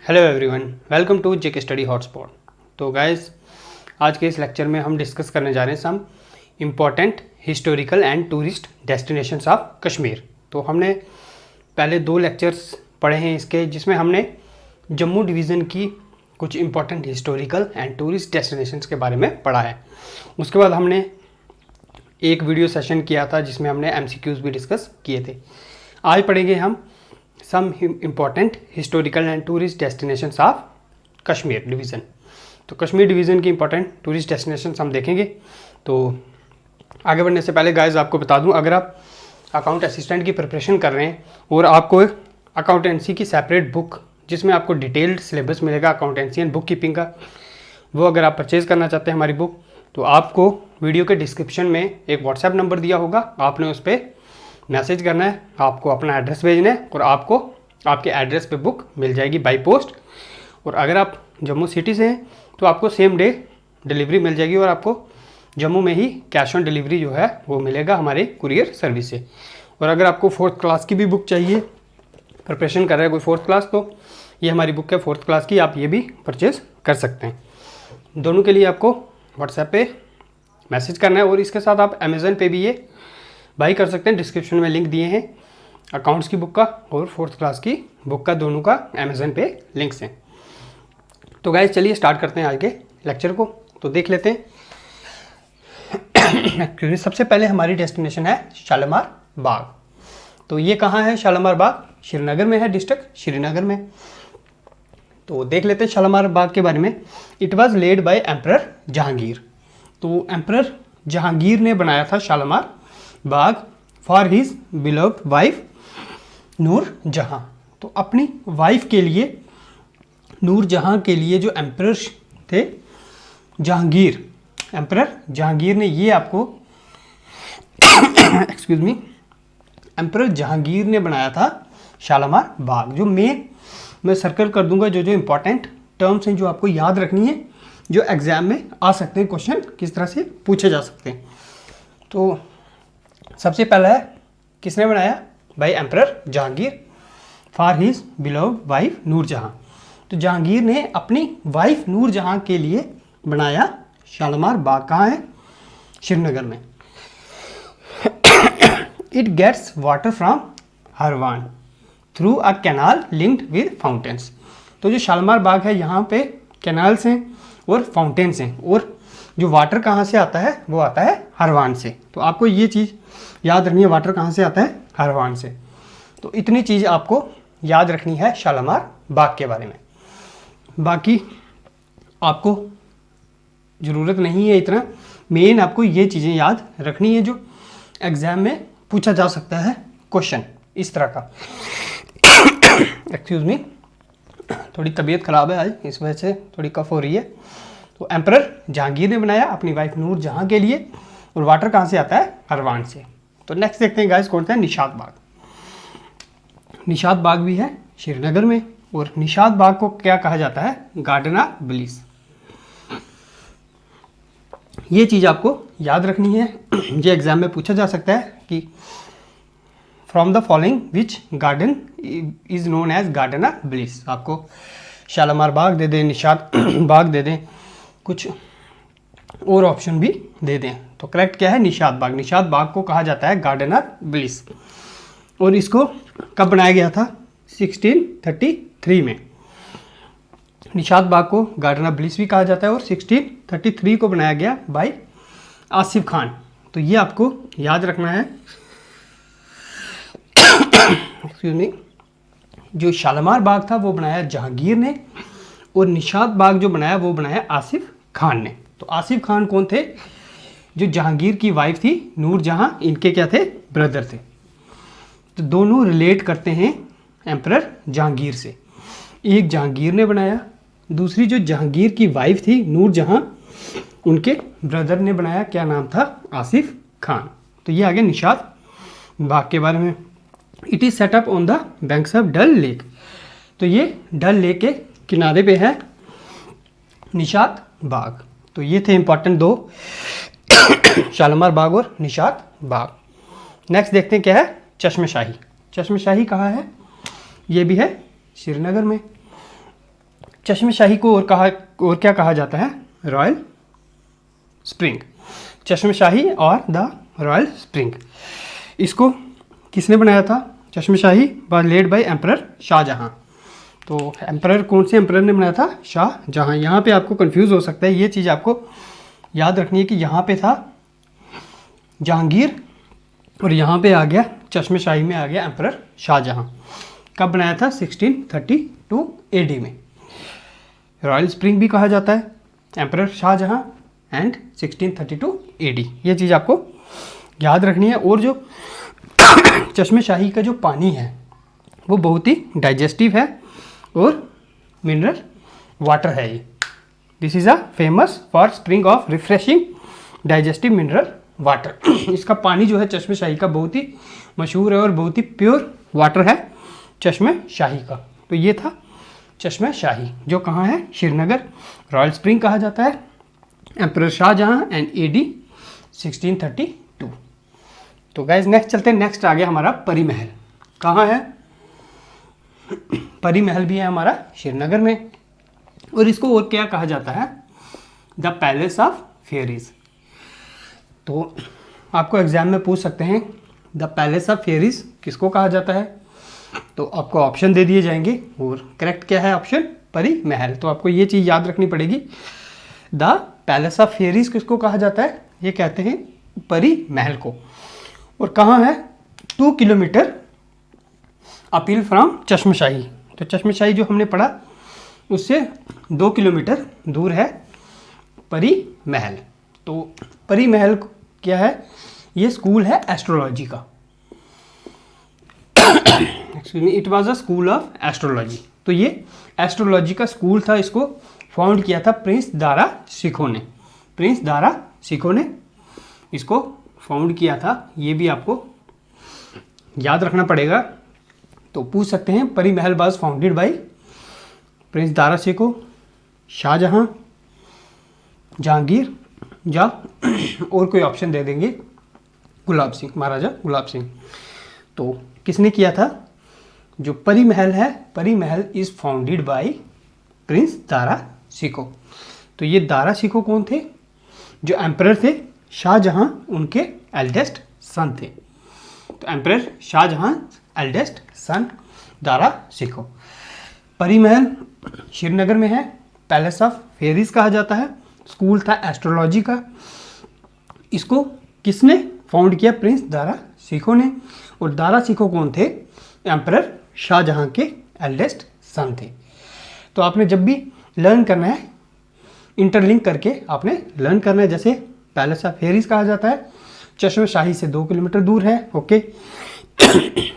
Hello everyone, welcome to JK study hotspot. तो guys, आज के इस लेक्चर में हम डिस्कस करने जा रहे हैं some important historical and tourist destinations of Kashmir. तो हमने पहले 2 लेक्चर्स पढ़े हैं इसके, जिसमें हमने जम्मू डिवीज़न की कुछ important historical and tourist destinations के बारे में पढ़ा है। उसके बाद हमने एक वीडियो सेशन किया था जिसमें हमने MCQs भी डिस्कस किए थे। आज पढ़ेंगे हम some important historical and tourist destinations of Kashmir division. तो कश्मीर डिवीज़न की इम्पॉर्टेंट टूरिस्ट डेस्टिनेशंस हम देखेंगे। तो आगे बढ़ने से पहले गाइस आपको बता दूं, अगर आप अकाउंट असिस्टेंट की प्रिपरेशन कर रहे हैं और आपको अकाउंटेंसी की सेपरेट बुक जिसमें आपको डिटेल्ड सिलेबस मिलेगा अकाउंटेंसी एंड बुक कीपिंग का, वो अगर आप परचेज़ करना चाहते हैं हमारी बुक, तो आपको वीडियो के डिस्क्रिप्शन में एक व्हाट्सएप नंबर दिया होगा, आपने उस पर मैसेज करना है, आपको अपना एड्रेस भेजना है और आपको आपके एड्रेस पे बुक मिल जाएगी बाय पोस्ट। और अगर आप जम्मू सिटी से हैं तो आपको सेम डे डिलीवरी मिल जाएगी और आपको जम्मू में ही कैश ऑन डिलीवरी जो है वो मिलेगा हमारे कुरियर सर्विस से। और अगर आपको 4th क्लास की भी बुक चाहिए, प्रिपरेशन कर रहे हैं कोई 4th क्लास, तो ये हमारी बुक है 4th क्लास की, आप ये भी परचेज़ कर सकते हैं। दोनों के लिए आपको व्हाट्सएप पे मैसेज करना है और इसके साथ आप अमेज़न पे भी ये बाई कर सकते हैं। डिस्क्रिप्शन में लिंक दिए हैं अकाउंट्स की बुक का और 4th क्लास की बुक का, दोनों का अमेज़न पे लिंक्स हैं। तो गाइस चलिए स्टार्ट करते हैं आज के लेक्चर को। तो देख लेते हैं। क्योंकि सबसे पहले हमारी डेस्टिनेशन है शालीमार बाग। तो ये कहाँ है शालीमार बाग? श्रीनगर में है, डिस्ट्रिक्ट श्रीनगर में। तो देख लेते हैं शालीमार बाग के बारे में। It was lead by emperor Jahangir. तो एम्परर जहांगीर ने बनाया था शालीमार बाग for his beloved wife Noor Jahan. तो अपनी वाइफ के लिए, नूर जहाँ के लिए जो एम्परर थे जहांगीर, एम्परर जहांगीर ने ये आपको एक्सक्यूज मी, एम्परर जहांगीर ने बनाया था शालीमार बाग। जो मैं सर्कल कर दूंगा जो इम्पोर्टेंट टर्म्स हैं जो आपको याद रखनी है, जो एग्जाम में आ सकते हैं, क्वेश्चन किस तरह से पूछे जा सकते हैं। तो सबसे पहला है किसने बनाया? By emperor Jahangir for his beloved wife Noor Jahan. तो जहांगीर ने अपनी वाइफ नूर जहाँ के लिए बनाया शालीमार बाग। कहाँ है? श्रीनगर में। It gets water from Harwan through a canal linked with fountains. तो जो शालीमार बाग है यहाँ पे कैनाल्स हैं और फाउंटेन्स हैं, और जो वाटर कहाँ से आता है वो आता है हरवान से। तो आपको ये चीज़ याद रखनी है, वाटर कहाँ से आता है? हरवान से। तो इतनी चीज़ आपको याद रखनी है शालीमार बाग के बारे में। बाकी आपको ज़रूरत नहीं है इतना, मेन आपको ये चीज़ें याद रखनी है जो एग्ज़ाम में पूछा जा सकता है क्वेश्चन इस तरह का। एक्सक्यूज़ मी, थोड़ी तबीयत ख़राब है आज, इस वजह से थोड़ी कफ हो रही है। तो एम्परर जहांगीर ने बनाया अपनी वाइफ नूर जहाँ के लिए, और वाटर कहाँ से आता है? हरवान से। तो नेक्स्ट देखते हैं गाइस कौन सा है? निशात बाग। निशात बाग भी है श्रीनगर में, और निशात बाग को क्या कहा जाता है? Garden of bliss. ये चीज़ आपको याद रखनी है, ये एग्जाम में पूछा जा सकता है कि from the following which garden is known as garden of bliss. आपको शालीमार बाग दे दें, निशात बाग दे दें, कुछ और ऑप्शन भी दे दें, तो करेक्ट क्या है? निशात बाग। निशात बाग को कहा जाता है गार्डन ऑफ ब्लिस। और इसको कब बनाया गया था? 1633 में। निशात बाग को गार्डन ऑफ ब्लिस भी कहा जाता है और 1633 को बनाया गया बाय आसिफ खान। तो ये आपको याद रखना है। एक्सक्यूज मी, जो शालीमार बाग था वो बनाया जहांगीर ने, और निशात बाग जो बनाया वो बनाया आसिफ खान ने। तो आसिफ खान कौन थे? जो जहांगीर की वाइफ थी नूर जहाँ, इनके क्या थे? ब्रदर थे। तो दोनों रिलेट करते हैं एम्परर जहांगीर से। एक जहांगीर ने बनाया, दूसरी जो जहांगीर की वाइफ थी नूर जहाँ, उनके ब्रदर ने बनाया। क्या नाम था? आसिफ खान। तो ये आ गया निशात बाग के बारे में। It is setup on the banks of Dal lake. तो ये डल लेक के किनारे पे है निशात बाग। तो ये थे इंपॉर्टेंट 2, शालीमार बाग और निशात बाग। नेक्स्ट देखते हैं क्या है? चश्मे शाही। चश्मे शाही कहाँ है? ये भी है श्रीनगर में। चश्मशाही को और क्या कहा जाता है? Royal spring. चश्मशाही और द रॉयल स्प्रिंग, इसको किसने बनाया था? Chashmashahi was laid by emperor Shahjahan. तो एम्परर, कौन से एम्परर ने बनाया था? शाहजहां। यहाँ पे आपको कंफ्यूज हो सकता है, ये चीज़ आपको याद रखनी है कि यहाँ पे था जहांगीर और यहाँ पे आ गया चश्मशाही में आ गया एम्परर शाहजहां। कब बनाया था? 1632 AD में। रॉयल स्प्रिंग भी कहा जाता है एम्परर शाहजहां एंड 1632 AD। ये चीज़ आपको याद रखनी है। और जो चश्मशाही का जो पानी है वो बहुत ही डाइजेस्टिव है और मिनरल वाटर है। ये this is a famous for spring of refreshing digestive mineral water. इसका पानी जो है चश्मशाही का बहुत ही मशहूर है और बहुत ही प्योर वाटर है चश्मशाही का। तो ये था चश्मशाही, जो कहाँ है? श्रीनगर। रॉयल स्प्रिंग कहा जाता है एम्परर शाहजहां एंड AD 1632। तो गाइज नेक्स्ट चलते हैं। नेक्स्ट आ गया हमारा परी महल। कहाँ है? परी महल भी है हमारा श्रीनगर में। और इसको और क्या कहा जाता है? The palace of fairies. तो आपको एग्जाम में पूछ सकते हैं द पैलेस ऑफ फेयरीज किसको कहा जाता है? तो आपको ऑप्शन दे दिए जाएंगे और करेक्ट क्या है? ऑप्शन परी महल। तो आपको ये चीज़ याद रखनी पड़ेगी, द पैलेस ऑफ फेयरीज किसको कहा जाता है? ये कहते हैं परी महल को। और कहाँ है? 2 किलोमीटर अपील फ्रॉम चश्मशाही। तो चश्मशाही जो हमने पढ़ा उससे 2 किलोमीटर दूर है परी महल। तो परी महल क्या है? ये स्कूल है एस्ट्रोलॉजी का। Excuse me, it was a school of astrology. तो ये एस्ट्रोलॉजी का स्कूल था। इसको फाउंड किया था प्रिंस दारा शिकोह ने। प्रिंस दारा शिकोह ने इसको फाउंड किया था। ये भी आपको याद रखना पड़ेगा। तो पूछ सकते हैं Pari Mahal was founded by prince Dara Shikoh, Shahjahan, Jahangir या और कोई ऑप्शन दे देंगे, गुलाब सिंह, महाराजा गुलाब सिंह। तो किसने किया था? जो परी महल है, परी महल is founded by prince Dara Shikoh. तो ये दारा शिकोह कौन थे? जो एम्परर थे शाहजहां, उनके एल्डेस्ट सन थे। तो emperor Shahjahan eldest son Dara Shikoh. Pari Mahal Srinagar में है। पैलेस ऑफ फेयरीज कहा जाता है। स्कूल था एस्ट्रोलॉजी का। इसको किसने फाउंड किया? प्रिंस दारा शिकोह ने। और दारा शिकोह कौन थे? एम्परर शाहजहां के एल्डेस्ट सन थे। तो आपने जब भी लर्न करना है, इंटरलिंक करके आपने लर्न करना है। जैसे पैलेस ऑफ फेयरीज कहा जाता है, चश्मशाही से 2 किलोमीटर दूर है। ओके।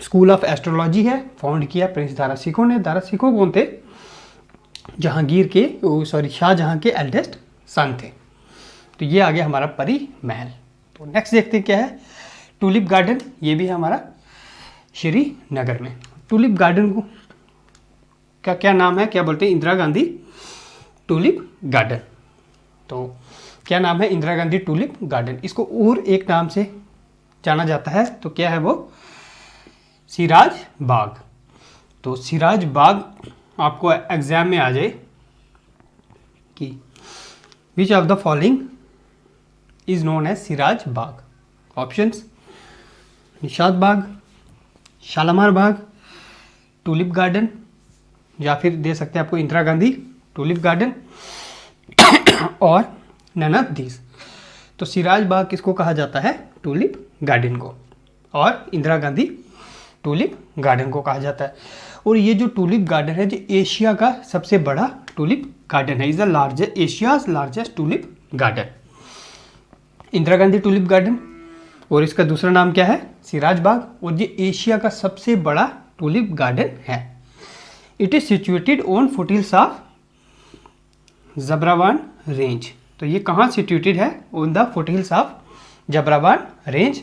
स्कूल ऑफ एस्ट्रोलॉजी है, फाउंड किया प्रिंस दारा शिकोह ने। दारा शिकोह कौन थे? जहांगीर के शाहजहां के एल्डेस्ट सन थे। तो ये आ गया हमारा परी महल। तो नेक्स्ट देखते हैं क्या है? Tulip garden. ये भी है हमारा श्रीनगर में। टूलिप गार्डन को क्या नाम है? क्या बोलते हैं? Indira Gandhi tulip garden. तो क्या नाम है? Indira Gandhi tulip garden. इसको और एक नाम से जाना जाता है। तो क्या है वो? सिराज बाग। तो सिराज बाग आपको एग्जाम में आ जाए कि which of the following is known as Siraj Bagh? Options: Nishat Bagh, Shalamar Bagh, tulip garden, या फिर दे सकते हैं आपको इंदिरा गांधी टूलिप गार्डन और नन ऑफ दीज। तो सिराज बाग किसको कहा जाता है? टूलिप गार्डन को। और इंदिरा गांधी टूलिप गार्डन को कहा जाता है। और ये जो टूलिप गार्डन है, जो एशिया का सबसे बड़ा टूलिप गार्डन है, is the largest, Asia's largest tulip garden, Indira Gandhi tulip garden. और इसका दूसरा नाम क्या है? सिराज बाग। और ये एशिया का सबसे बड़ा टूलिप गार्डन है। It is situated on foothills of Zabarwan range. तो ये कहाँ सिचुएटेड है? On the foothills of Zabarwan range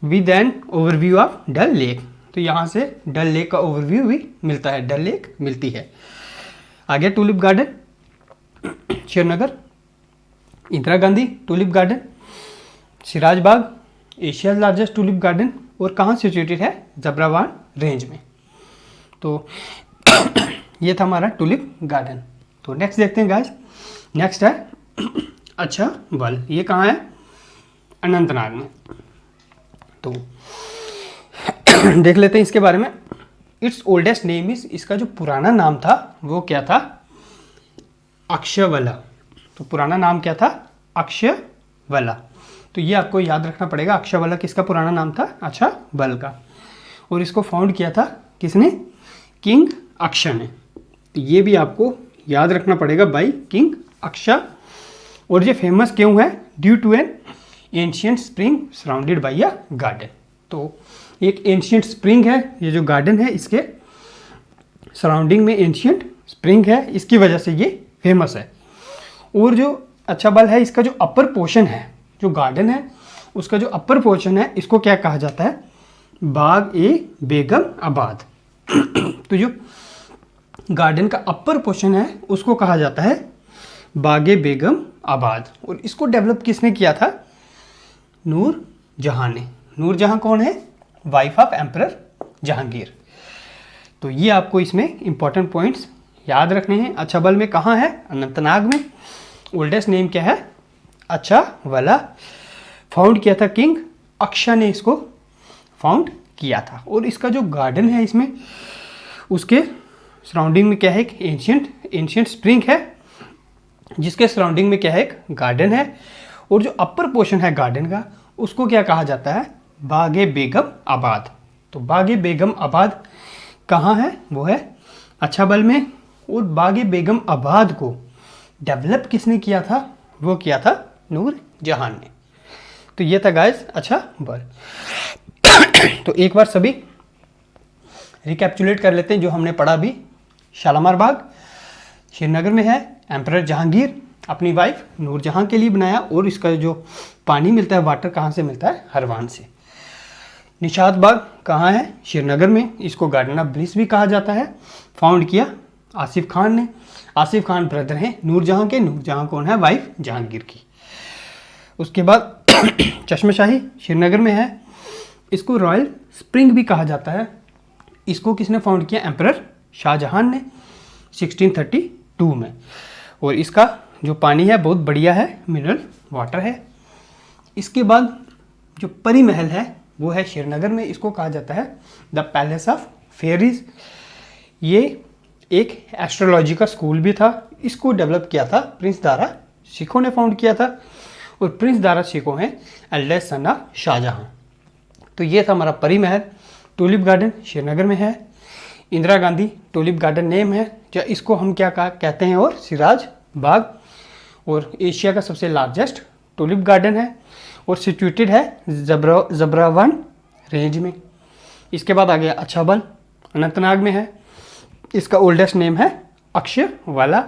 with an overview of Dal lake. तो यहाँ से डल लेक का ओवरव्यू भी मिलता है, डल लेक मिलती है। आगे tulip garden Srinagar, Indira Gandhi tulip garden, Siraj Bagh Asia largest tulip garden. और कहाँ सिचुएटेड है? जबरावान रेंज में। तो ये था हमारा टूलिप गार्डन। तो नेक्स्ट देखते हैं गाइस, नेक्स्ट है अच्छा बल। ये कहाँ है? अनंतनाग में। तो देख लेते हैं इसके बारे में। इट्स ओल्डेस्ट नेम इज, इसका जो पुराना नाम था वो क्या था? अक्षयवला। तो पुराना नाम क्या था? अक्षयवला। तो ये आपको याद रखना पड़ेगा, अक्षयवला किसका पुराना नाम था? अच्छा बल का। और इसको फाउंड किया था किसने? किंग अक्षय ने। तो ये भी आपको याद रखना पड़ेगा बाई किंग अक्षय। और ये फेमस क्यों है? Due to an ancient spring surrounded by a garden. तो एक एंशियंट स्प्रिंग है, ये जो गार्डन है इसके सराउंडिंग में एंशियंट स्प्रिंग है, इसकी वजह से ये फेमस है। और जो अच्छा बल है, इसका जो अपर पोर्शन है, जो गार्डन है उसका जो अपर पोर्शन है, इसको क्या कहा जाता है? बाग ए बेगम आबाद। तो जो गार्डन का अपर पोर्शन है उसको कहा जाता है बागे बेगम आबाद। और इसको डेवलप किसने किया था? नूर जहां ने। नूर जहां कौन है? Wife of emperor Jahangir. तो ये आपको इसमें इंपॉर्टेंट पॉइंट्स याद रखने हैं। अच्छा बल में कहाँ है? अनंतनाग में। ओल्डेस्ट नेम क्या है? अच्छा वाला। फाउंड किया था किंग अक्षय ने, इसको फाउंड किया था। और इसका जो गार्डन है इसमें, उसके सराउंडिंग में क्या है? एक एंशियंट स्प्रिंग है, जिसके सराउंडिंग में क्या है? एक गार्डन है। और जो अपर पोर्शन है गार्डन का, उसको क्या कहा जाता है? बागे बेगम आबाद। तो बागे बेगम आबाद कहाँ है? वो है अच्छा बल में। और बागे बेगम आबाद को डेवलप किसने किया था? वो किया था नूर जहां ने। तो ये था गाइस अच्छा बल। तो एक बार सभी रिकैप्चुलेट कर लेते हैं जो हमने पढ़ा अभी। शालीमार बाग श्रीनगर में है। एम्परर जहांगीर अपनी वाइफ नूरजहां के लिए बनाया। और इसका जो पानी मिलता है, वाटर कहाँ से मिलता है? हरवान से। निशात बाग कहाँ है? श्रीनगर में। इसको गार्डन ऑफ ब्लिस भी कहा जाता है। फाउंड किया आसिफ खान ने। आसिफ खान ब्रदर हैं नूरजहां के। नूरजहां कौन है? वाइफ जहांगीर की। उसके बाद चश्मशाही श्रीनगर में है। इसको रॉयल स्प्रिंग भी कहा जाता है। इसको किसने फाउंड किया? एम्परर शाहजहां ने 1632 में। और इसका जो पानी है बहुत बढ़िया है, मिनरल वाटर है। इसके बाद जो परी महल है वो है श्रीनगर में। इसको कहा जाता है द पैलेस ऑफ फेरीज। ये एक एस्ट्रोलॉजी का स्कूल भी था। इसको डेवलप किया था प्रिंस दारा शिकोह ने फाउंड किया था। और प्रिंस दारा शिकोह हैं एल्डेस्ट सन ऑफ शाहजहां। तो ये था हमारा परी महल। टूलिप गार्डन श्रीनगर में है। Indira Gandhi tulip garden name है, जो इसको हम क्या कहते हैं? और सिराज बाग। और एशिया का सबसे लार्जेस्ट टूलिप गार्डन है और सिचुएटेड है जबरावन रेंज में। इसके बाद आ गया अच्छा बल, अनंतनाग में है। इसका ओल्डेस्ट नेम है अक्षय वाला।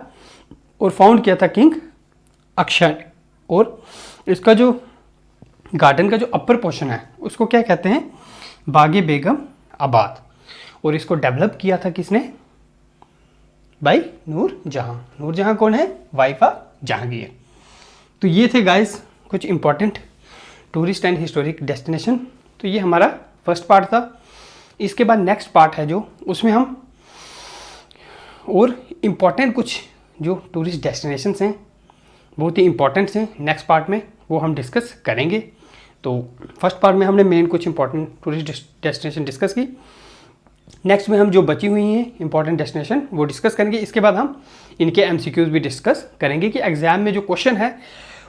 और फाउंड किया था किंग अक्षय। और इसका जो गार्डन का जो अपर पोर्शन है उसको क्या कहते हैं? बागे बेगम आबाद। और इसको डेवलप किया था किसने? भाई नूर जहां। नूर जहां कौन है? Wife of Jahangir. तो ये थे गाइस कुछ important tourist and historic destination. तो ये हमारा फर्स्ट पार्ट था। इसके बाद नेक्स्ट पार्ट है जो, उसमें हम और इम्पॉर्टेंट कुछ जो टूरिस्ट डेस्टिनेशंस हैं, बहुत ही इंपॉर्टेंट हैं, नेक्स्ट पार्ट में वो हम डिस्कस करेंगे। तो फर्स्ट पार्ट में हमने मेन कुछ इंपॉर्टेंट टूरिस्ट डेस्टिनेशन डिस्कस की। नेक्स्ट में हम जो बची हुई हैं इंपॉर्टेंट डेस्टिनेशन वो डिस्कस करेंगे। इसके बाद हम इनके एमसीक्यूज भी डिस्कस करेंगे कि एग्जाम में जो क्वेश्चन है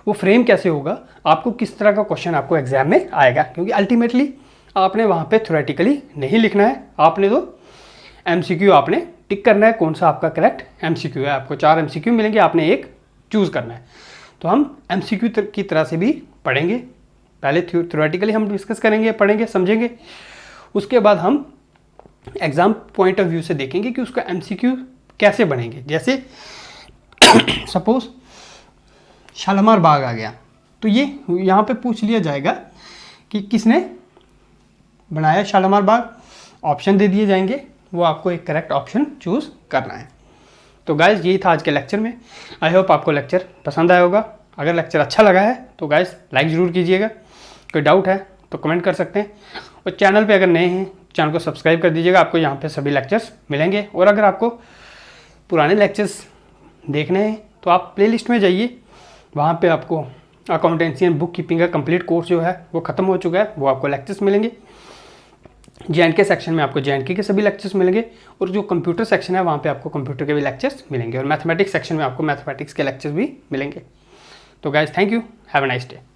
वो फ्रेम कैसे होगा, आपको किस तरह का क्वेश्चन आपको एग्जाम में आएगा। क्योंकि अल्टीमेटली आपने वहाँ पे थ्योरेटिकली नहीं लिखना है, आपने तो एमसीक्यू आपने टिक करना है कौन सा आपका करेक्ट एमसीक्यू है। आपको 4 एमसीक्यू मिलेंगे, आपने एक चूज़ करना है। तो हम एमसीक्यू की तरह से भी पढ़ेंगे। पहले थ्योरेटिकली हम डिस्कस करेंगे, पढ़ेंगे, समझेंगे। उसके बाद हम एग्ज़ाम पॉइंट ऑफ व्यू से देखेंगे कि उसका एमसीक्यू कैसे बनेंगे। जैसे सपोज शालीमार बाग आ गया, तो ये यहाँ पे पूछ लिया जाएगा कि किसने बनाया शालीमार बाग। ऑप्शन दे दिए जाएंगे, वो आपको एक करेक्ट ऑप्शन चूज़ करना है। तो गाइज़ यही था आज के लेक्चर में। आई होप आपको लेक्चर पसंद आया होगा। अगर लेक्चर अच्छा लगा है तो गाइज़ लाइक ज़रूर कीजिएगा। कोई डाउट है तो कमेंट कर सकते हैं। और चैनल पे अगर नए हैं चैनल को सब्सक्राइब कर दीजिएगा, आपको यहाँ पे सभी लेक्चर्स मिलेंगे। और अगर आपको पुराने लेक्चर्स देखने हैं तो आप प्लेलिस्ट में जाइए, वहाँ पे आपको अकाउंटेंसी एंड बुक कीपिंग का कंप्लीट कोर्स जो है वो ख़त्म हो चुका है, वो आपको लेक्चर्स मिलेंगे। JNK सेक्शन में आपको JNK के सभी लेक्चर्स मिलेंगे, और जो कंप्यूटर सेक्शन है वहाँ पे आपको कंप्यूटर के भी लेक्चर्स मिलेंगे, और मैथमेटिक्स सेक्शन में आपको मैथमेटिक्स के लेक्चर्स भी मिलेंगे। तो guys thank you, have a nice day.